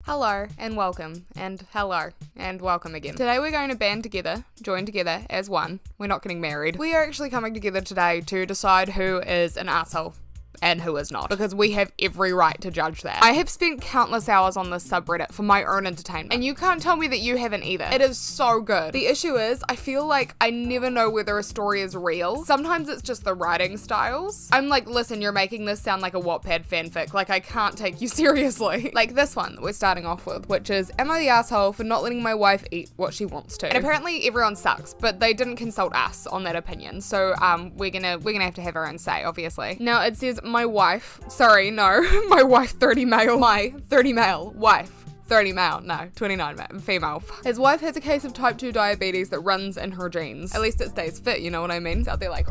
Hello and welcome again. Today we're going to join together as one. We're not getting married. We are actually coming together today to decide who is an asshole and who is not, because we have every right to judge that. I have spent countless hours on this subreddit for my own entertainment, and you can't tell me that you haven't either. It is so good. The issue is, I feel like I never know whether a story is real. Sometimes it's just the writing styles. I'm like, listen, you're making this sound like a Wattpad fanfic, like I can't take you seriously. Like this one that we're starting off with, which is, am I the asshole for not letting my wife eat what she wants to? And apparently everyone sucks, but they didn't consult us on that opinion, so we're gonna have to have our own say, obviously. Now it says, my wife 30 male, my 30 male wife, 30 male, no, 29 female. His wife has a case of type 2 diabetes that runs in her genes. At least it stays fit, you know what I mean? It's out there like...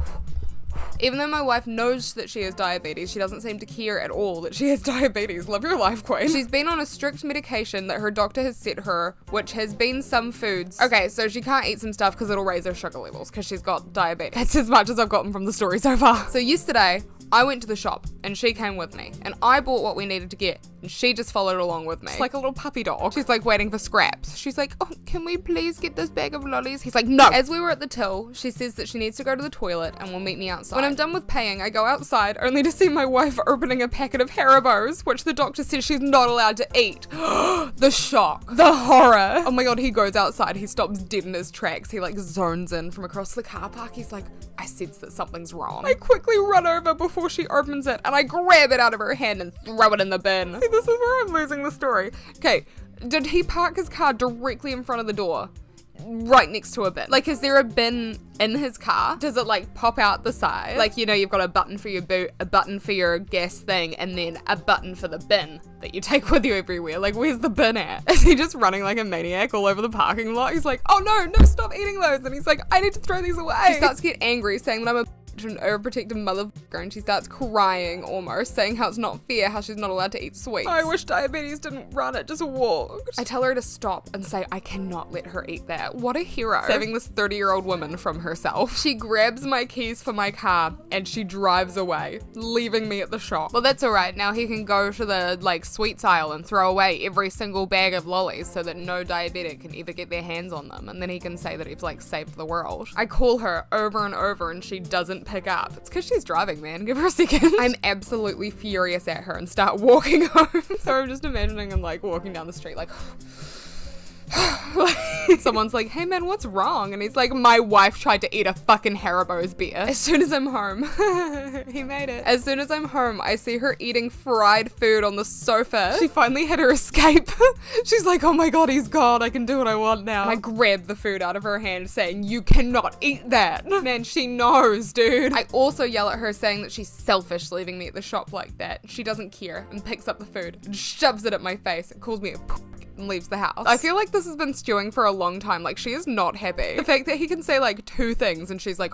Even though my wife knows that she has diabetes, she doesn't seem to care at all that she has diabetes. Live your life, queen. She's been on a strict medication that her doctor has set her, which has been some foods. Okay, so she can't eat some stuff because it'll raise her sugar levels because she's got diabetes. That's as much as I've gotten from the story so far. So yesterday, I went to the shop and she came with me and I bought what we needed to get and she just followed along with me. She's like a little puppy dog. She's like waiting for scraps. She's like, oh, can we please get this bag of lollies? He's like, no. As we were at the till, she says that she needs to go to the toilet and will meet me outside. When I'm done with paying, I go outside only to see my wife opening a packet of Haribos, which the doctor says she's not allowed to eat. The shock. The horror. Oh my god, he goes outside. He stops dead in his tracks. He like zones in from across the car park. He's like, I sense that something's wrong. I quickly run over before she opens it and I grab it out of her hand and throw it in the bin. See, this is where I'm losing the story. Okay, did he park his car directly in front of the door? Right next to a bin? Like, is there a bin in his car? Does it like pop out the side? Like, you know, you've got a button for your boot, a button for your gas thing, and then a button for the bin that you take with you everywhere. Like, where's the bin at? Is he just running like a maniac all over the parking lot? He's like, oh no, stop eating those. And he's like, I need to throw these away. She starts to get angry, saying that I'm a an overprotective motherfucker, and she starts crying almost, saying how it's not fair, how she's not allowed to eat sweets. I wish diabetes didn't run, it just walked. I tell her to stop and say I cannot let her eat that. What a hero. Saving this 30-year-old woman from herself. She grabs my keys for my car and she drives away, leaving me at the shop. Well, that's alright. Now he can go to the like sweets aisle and throw away every single bag of lollies so that no diabetic can ever get their hands on them, and then he can say that he's like saved the world. I call her over and over and she doesn't pick up. It's because she's driving, man. Give her a second. I'm absolutely furious at her and start walking home. So I'm just imagining him like walking down the street like someone's like, hey man, what's wrong? And he's like, my wife tried to eat a fucking Haribo's beer. As soon as I'm home, he made it. As soon as I'm home, I see her eating fried food on the sofa. She finally had her escape. She's like, oh my god, he's gone. I can do what I want now. And I grab the food out of her hand saying, you cannot eat that. Man, she knows, dude. I also yell at her saying that she's selfish leaving me at the shop like that. She doesn't care and picks up the food and shoves it at my face and calls me a and leaves the house. I feel like this has been stewing for a long time. Like, she is not happy. The fact that he can say like 2 things and she's like,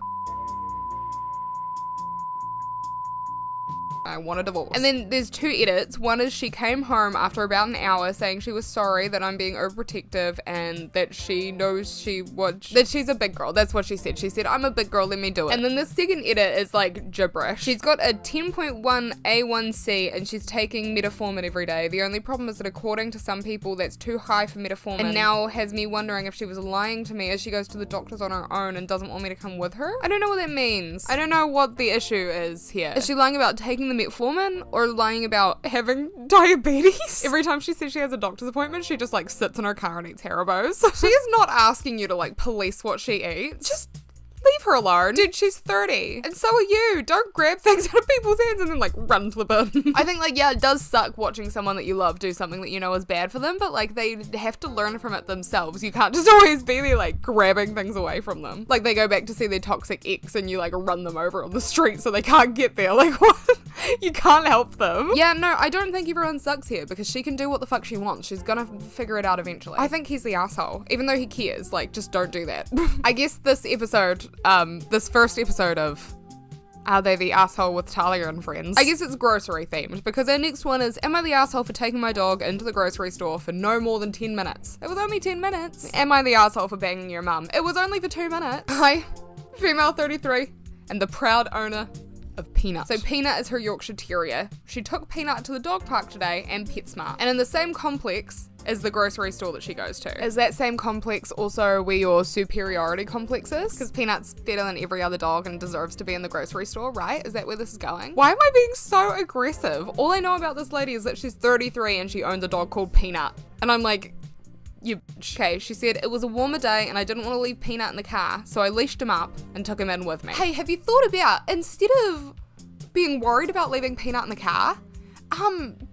I want a divorce. And then there's 2 edits. One is she came home after about an hour saying she was sorry that I'm being overprotective and that she knows that she's a big girl. That's what she said. She said, I'm a big girl, let me do it. And then the second edit is like gibberish. She's got a 10.1 A1C and she's taking metformin every day. The only problem is that according to some people that's too high for metformin, and now has me wondering if she was lying to me as she goes to the doctors on her own and doesn't want me to come with her. I don't know what that means. I don't know what the issue is here. Is she lying about taking the metformin or lying about having diabetes? Every time she says she has a doctor's appointment, she just like sits in her car and eats Haribos. She is not asking you to like police what she eats. Just leave her alone. Dude, she's 30. And so are you. Don't grab things out of people's hands and then like run to the bin. I think like, yeah, it does suck watching someone that you love do something that you know is bad for them, but like they have to learn from it themselves. You can't just always be there like grabbing things away from them. Like they go back to see their toxic ex and you like run them over on the street so they can't get there. Like what? You can't help them. Yeah, no, I don't think everyone sucks here because she can do what the fuck she wants. She's gonna figure it out eventually. I think he's the asshole. Even though he cares, like just don't do that. I guess this episode, this first episode of Are They the Asshole with Talia and Friends? I guess it's grocery themed because our next one is, am I the asshole for taking my dog into the grocery store for no more than 10 minutes? It was only 10 minutes. Am I the asshole for banging your mum? It was only for 2 minutes. Hi, female 33 and the proud owner of Peanut. So Peanut is her Yorkshire Terrier. She took Peanut to the dog park today and PetSmart. And in the same complex, is the grocery store that she goes to. Is that same complex also where your superiority complex is? Because Peanut's better than every other dog and deserves to be in the grocery store, right? Is that where this is going? Why am I being so aggressive? All I know about this lady is that she's 33 and she owns a dog called Peanut. And I'm like, you bitch. Okay, she said, it was a warmer day and I didn't want to leave Peanut in the car, so I leashed him up and took him in with me. Hey, have you thought about, instead of being worried about leaving Peanut in the car,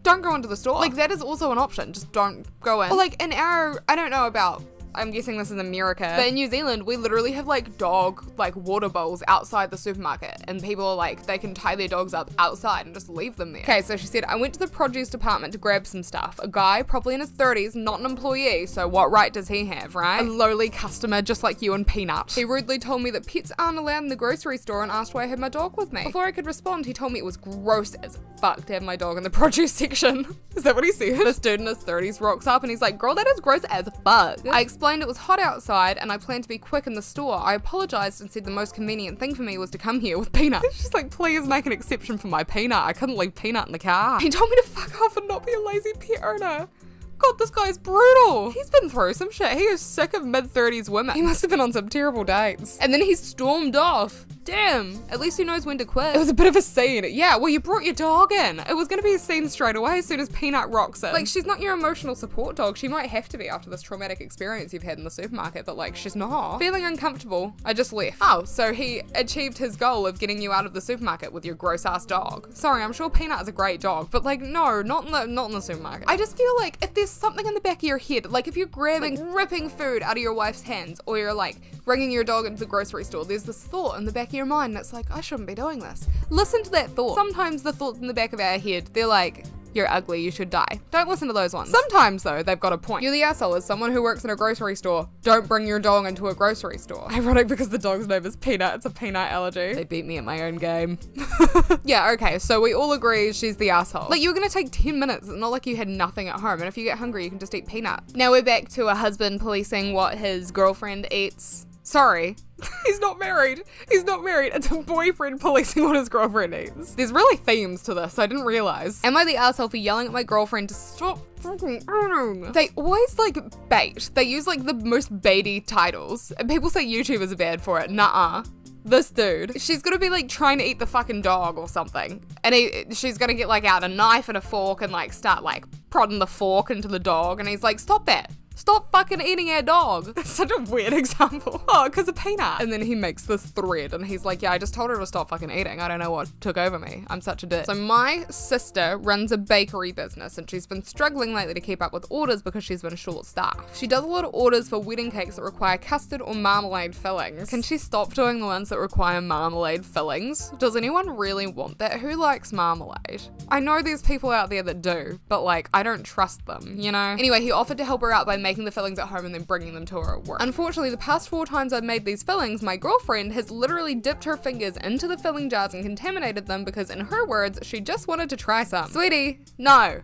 don't go into the store. Like, that is also an option. Just don't go in. Or like in our, I don't know about, I'm guessing this is America, but in New Zealand, we literally have like dog, like water bowls outside the supermarket, and people are like, they can tie their dogs up outside and just leave them there. Okay, so she said, I went to the produce department to grab some stuff. A guy, probably in his 30s, not an employee, so what right does he have, right? A lowly customer just like you and Peanut. He rudely told me that pets aren't allowed in the grocery store and asked why I had my dog with me. Before I could respond, he told me it was gross as fuck to have my dog in the produce section. Is that what he said? This dude in his 30s rocks up and he's like, girl, that is gross as fuck. I explained it was hot outside and I planned to be quick in the store. I apologized and said the most convenient thing for me was to come here with Peanut. She's like, please make an exception for my Peanut. I couldn't leave Peanut in the car. He told me to fuck off and not be a lazy pet owner. God, this guy's brutal. He's been through some shit. He is sick of mid-30s women. He must have been on some terrible dates. And then he stormed off. Damn, at least he knows when to quit. It was a bit of a scene. Yeah, well, you brought your dog in. It was gonna be a scene straight away as soon as Peanut rocks in. Like, she's not your emotional support dog. She might have to be after this traumatic experience you've had in the supermarket, but like, she's not. Feeling uncomfortable, I just left. Oh, so he achieved his goal of getting you out of the supermarket with your gross ass dog. Sorry, I'm sure Peanut is a great dog, but like, no, not in the supermarket. I just feel like if there's something in the back of your head, like if you're grabbing, ripping food out of your wife's hands, or you're like bringing your dog into the grocery store, there's this thought in the back of your mind that's like, I shouldn't be doing this. Listen to that thought. Sometimes the thoughts in the back of our head, they're like, you're ugly, you should die. Don't listen to those ones. Sometimes though, they've got a point. You're the asshole as someone who works in a grocery store. Don't bring your dog into a grocery store. Ironic because the dog's name is Peanut. It's a peanut allergy. They beat me at my own game. Yeah, okay, so we all agree she's the asshole. Like, you were gonna take 10 minutes. It's not like you had nothing at home. And if you get hungry, you can just eat Peanut. Now we're back to a husband policing what his girlfriend eats. Sorry. He's not married. He's not married. It's a boyfriend policing what his girlfriend eats. There's really themes to this. I didn't realize. Am I the asshole for yelling at my girlfriend to stop fucking eating? They always like bait. They use like the most baity titles. And people say YouTubers are bad for it. Nuh-uh. This dude, she's gonna be like trying to eat the fucking dog or something. And she's gonna get like out a knife and a fork and like start like prodding the fork into the dog. And he's like, stop that. Stop fucking eating our dog. That's such a weird example. Oh, because of Peanut. And then he makes this thread and he's like, yeah, I just told her to stop fucking eating. I don't know what took over me. I'm such a dick. So my sister runs a bakery business and she's been struggling lately to keep up with orders because she's been short-staffed. She does a lot of orders for wedding cakes that require custard or marmalade fillings. Can she stop doing the ones that require marmalade fillings? Does anyone really want that? Who likes marmalade? I know there's people out there that do, but like, I don't trust them, you know? Anyway, he offered to help her out by making the fillings at home and then bringing them to her at work. Unfortunately, the past 4 times I've made these fillings, my girlfriend has literally dipped her fingers into the filling jars and contaminated them because, in her words, she just wanted to try some. Sweetie, no.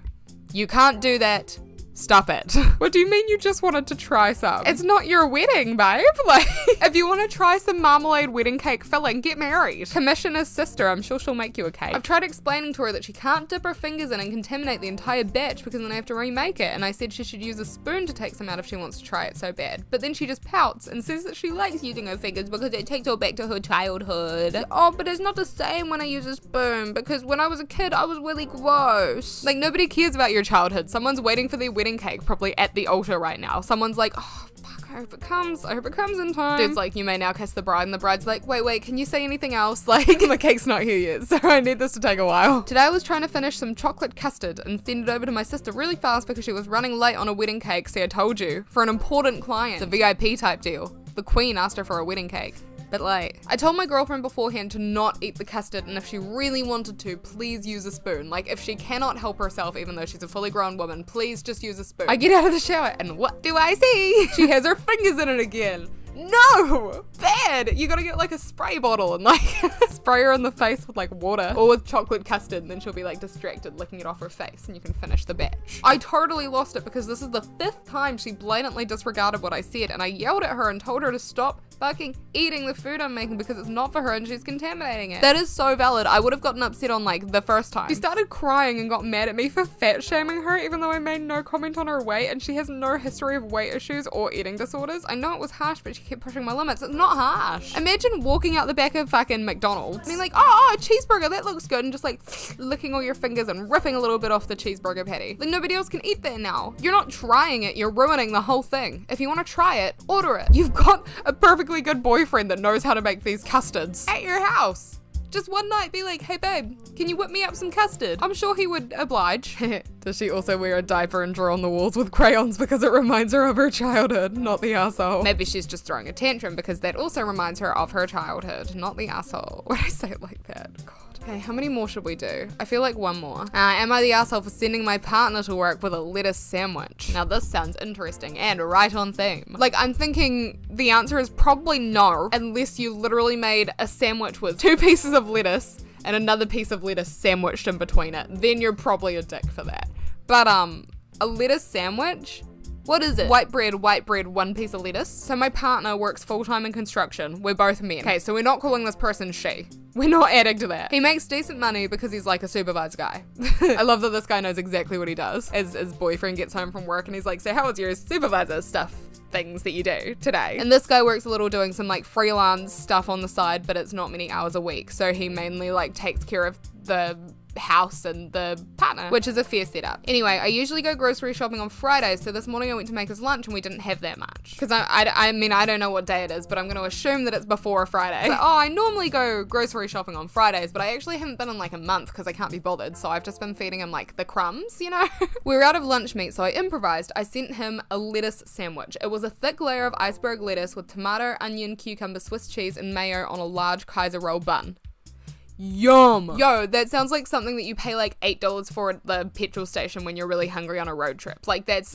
You can't do that. Stop it. What do you mean you just wanted to try some? It's not your wedding, babe. Like, if you want to try some marmalade wedding cake filling, get married. Commission his sister. I'm sure she'll make you a cake. I've tried explaining to her that she can't dip her fingers in and contaminate the entire batch because then I have to remake it. And I said she should use a spoon to take some out if she wants to try it so bad. But then she just pouts and says that she likes using her fingers because it takes her back to her childhood. Oh, but it's not the same when I use a spoon because when I was a kid, I was really gross. Like, nobody cares about your childhood. Someone's waiting for their wedding cake probably at the altar right now. Someone's like, oh fuck, I hope it comes in time. Dude's like, you may now kiss the bride, and the bride's like, wait, can you say anything else? Like, the cake's not here yet, so I need this to take a while. Today I was trying to finish some chocolate custard and send it over to my sister really fast because she was running late on a wedding cake, see I told you, for an important client. It's a VIP type deal. The queen asked her for a wedding cake. But like, I told my girlfriend beforehand to not eat the custard, and if she really wanted to, please use a spoon. Like, if she cannot help herself, even though she's a fully grown woman, please just use a spoon. I get out of the shower, and what do I see? She has her fingers in it again. No! Bad! You gotta get like a spray bottle and like spray her in the face with like water or with chocolate custard, and then she'll be like distracted licking it off her face and you can finish the batch. I totally lost it because this is the 5th time she blatantly disregarded what I said, and I yelled at her and told her to stop fucking eating the food I'm making because it's not for her and she's contaminating it. That is so valid. I would have gotten upset on like the first time. She started crying and got mad at me for fat shaming her even though I made no comment on her weight, and she has no history of weight issues or eating disorders. I know it was harsh, but she kept pushing my limits. It's not harsh. Imagine walking out the back of fucking McDonald's and being like, oh, a cheeseburger, that looks good, and just like licking all your fingers and ripping a little bit off the cheeseburger patty. Like nobody else can eat that now. You're not trying it, you're ruining the whole thing. If you want to try it, order it. You've got a perfectly good boyfriend that knows how to make these custards at your house. Just one night be like, hey babe, can you whip me up some custard? I'm sure he would oblige. Does she also wear a diaper and draw on the walls with crayons because it reminds her of her childhood, not the asshole? Maybe she's just throwing a tantrum because that also reminds her of her childhood, not the asshole. Why do I say it like that? God. Okay, how many more should we do? I feel like one more. Am I the asshole for sending my partner to work with a lettuce sandwich? Now this sounds interesting and right on theme. Like I'm thinking the answer is probably no, unless you literally made a sandwich with 2 pieces of lettuce and another piece of lettuce sandwiched in between it. Then you're probably a dick for that. But a lettuce sandwich? What is it? White bread, 1 piece of lettuce. So my partner works full-time in construction. We're both men. Okay, so we're not calling this person she. We're not adding to that. He makes decent money because he's like a supervised guy. I love that this guy knows exactly what he does. As his boyfriend gets home from work and he's like, so how was your supervisor stuff? Things that you do today. And this guy works a little doing some like freelance stuff on the side, but it's not many hours a week. So he mainly like takes care of the house and the partner, which is a fair setup. Anyway, I usually go grocery shopping on Fridays, so this morning I went to make us lunch and we didn't have that much. Because I mean, I don't know what day it is, but I'm going to assume that it's before a Friday. So, I normally go grocery shopping on Fridays, but I actually haven't been in like a month because I can't be bothered, so I've just been feeding him like the crumbs, you know? We were out of lunch meat, so I improvised. I sent him a lettuce sandwich. It was a thick layer of iceberg lettuce with tomato, onion, cucumber, Swiss cheese, and mayo on a large Kaiser roll bun. Yum! Yo, that sounds like something that you pay like $8 for at the petrol station when you're really hungry on a road trip. Like that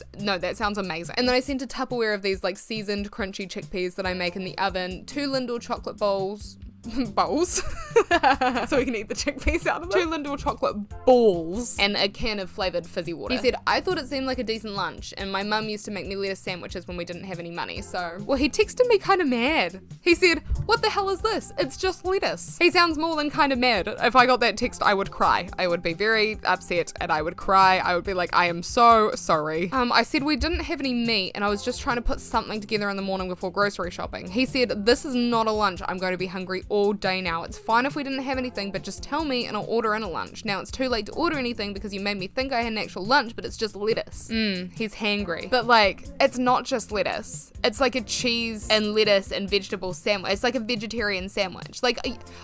sounds amazing. And then I sent a Tupperware of these like seasoned crunchy chickpeas that I make in the oven, 2 Lindor chocolate bowls, so we can eat the chickpeas out of them. 2 Lindor chocolate balls and a can of flavored fizzy water. He said, I thought it seemed like a decent lunch and my mum used to make me lettuce sandwiches when we didn't have any money, so. Well, he texted me kind of mad. He said, what the hell is this? It's just lettuce. He sounds more than kind of mad. If I got that text, I would cry. I would be very upset and I would cry. I would be like, I am so sorry. I said we didn't have any meat and I was just trying to put something together in the morning before grocery shopping. He said, this is not a lunch. I'm going to be hungry all day now. It's fine if we didn't have anything, but just tell me and I'll order in a lunch. Now it's too late to order anything because you made me think I had an actual lunch, but it's just lettuce. He's hangry. But like, it's not just lettuce. It's like a cheese and lettuce and vegetable sandwich. It's like a vegetarian sandwich. Like,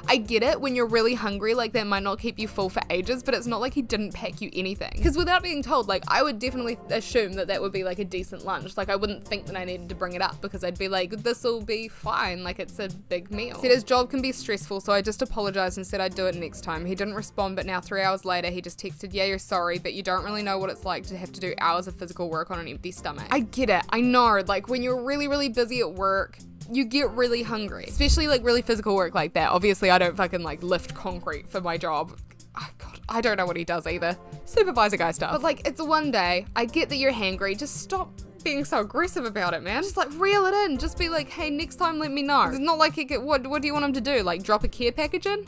I get it when you're really hungry, like that might not keep you full for ages, but it's not like he didn't pack you anything. Because without being told, like, I would definitely assume that that would be like a decent lunch. Like, I wouldn't think that I needed to bring it up because I'd be like, this will be fine. Like, it's a big meal. Said his job can be stressful, so I just apologized and said I'd do it next time. He didn't respond, but now 3 hours later, he just texted, yeah, you're sorry, but you don't really know what it's like to have to do hours of physical work on an empty stomach. I get it. I know. Like, when you're really, really busy at work, you get really hungry, especially like really physical work like that. Obviously, I don't fucking like lift concrete for my job. Oh, God, I don't know what he does either. Supervisor guy stuff. But like, it's one day. I get that you're hangry. Just stop being so aggressive about it, man. Just like reel it in. Just be like, hey, next time let me know. It's not like what do you want him to do? Like drop a care package in?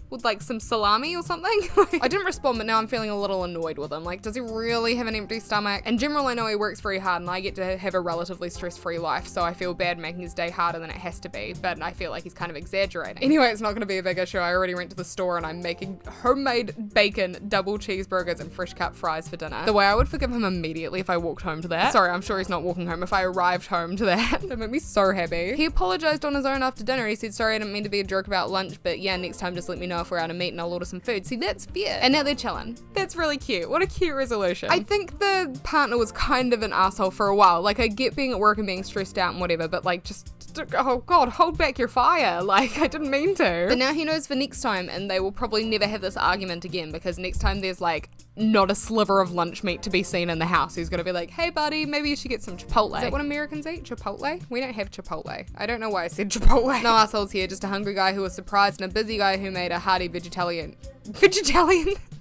With like some salami or something? I didn't respond, but now I'm feeling a little annoyed with him. Like, does he really have an empty stomach? In general, I know he works very hard and I get to have a relatively stress-free life, so I feel bad making his day harder than it has to be, but I feel like he's kind of exaggerating. Anyway, it's not gonna be a big issue. I already went to the store and I'm making homemade bacon, double cheeseburgers, and fresh cut fries for dinner. The way I would forgive him immediately if I walked home to that. Sorry, I'm sure he's not walking home. If I arrived home to that, that made me so happy. He apologized on his own after dinner. He said, sorry, I didn't mean to be a jerk about lunch, but yeah, next time just let me know if we're out of meat and I'll order some food. See, that's fair. And now they're chilling. That's really cute. What a cute resolution. I think the partner was kind of an asshole for a while. Like, I get being at work and being stressed out and whatever, but like, just, oh God, hold back your fire. Like, I didn't mean to. But now he knows for next time, and they will probably never have this argument again, because next time there's like not a sliver of lunch meat to be seen in the house. He's gonna be like, hey buddy, maybe you should get some Chipotle. Is that what Americans eat? Chipotle? We don't have Chipotle. I don't know why I said Chipotle. No assholes here, just a hungry guy who was surprised and a busy guy who made a hearty vegetarian,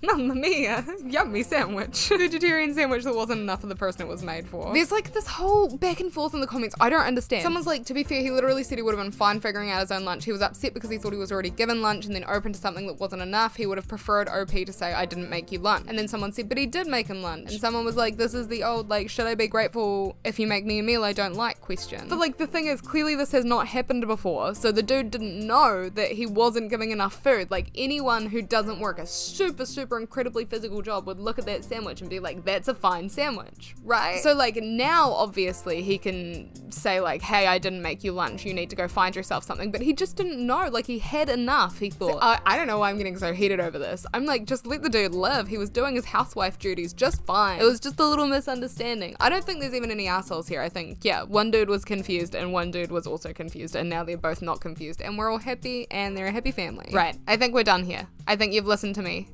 mamma mia, yummy sandwich. Vegetarian sandwich that wasn't enough for the person it was made for. There's like this whole back and forth in the comments. I don't understand. Someone's like, to be fair, he literally said he would have been fine figuring out his own lunch. He was upset because he thought he was already given lunch and then open to something that wasn't enough. He would have preferred OP to say, I didn't make you lunch. And then someone said, but he did make him lunch. And someone was like, this is the old, like, should I be grateful if you make me a meal I don't like question. But like, the thing is, clearly this has not happened before. So the dude didn't know that he wasn't giving enough food. Like, anyone who doesn't work a super incredibly physical job would look at that sandwich and be like, that's a fine sandwich, right? So like, now obviously he can say like, hey, I didn't make you lunch, you need to go find yourself something. But he just didn't know. Like, he had enough, he thought. So, I don't know why I'm getting so heated over this. I'm like, just let the dude live. He was doing his housewife duties just fine. It was just a little misunderstanding. I don't think there's even any assholes here. I think, yeah, one dude was confused and one dude was also confused, and now they're both not confused and we're all happy and they're a happy family. Right, I think we're done here. I think you've listened to me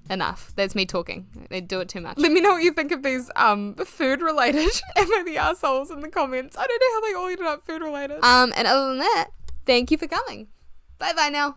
enough. That's me talking. They do it too much. Let me know what you think of these food related am I the assholes in the comments. I don't know how they all ended up food related. And other than that, thank you for coming. Bye now.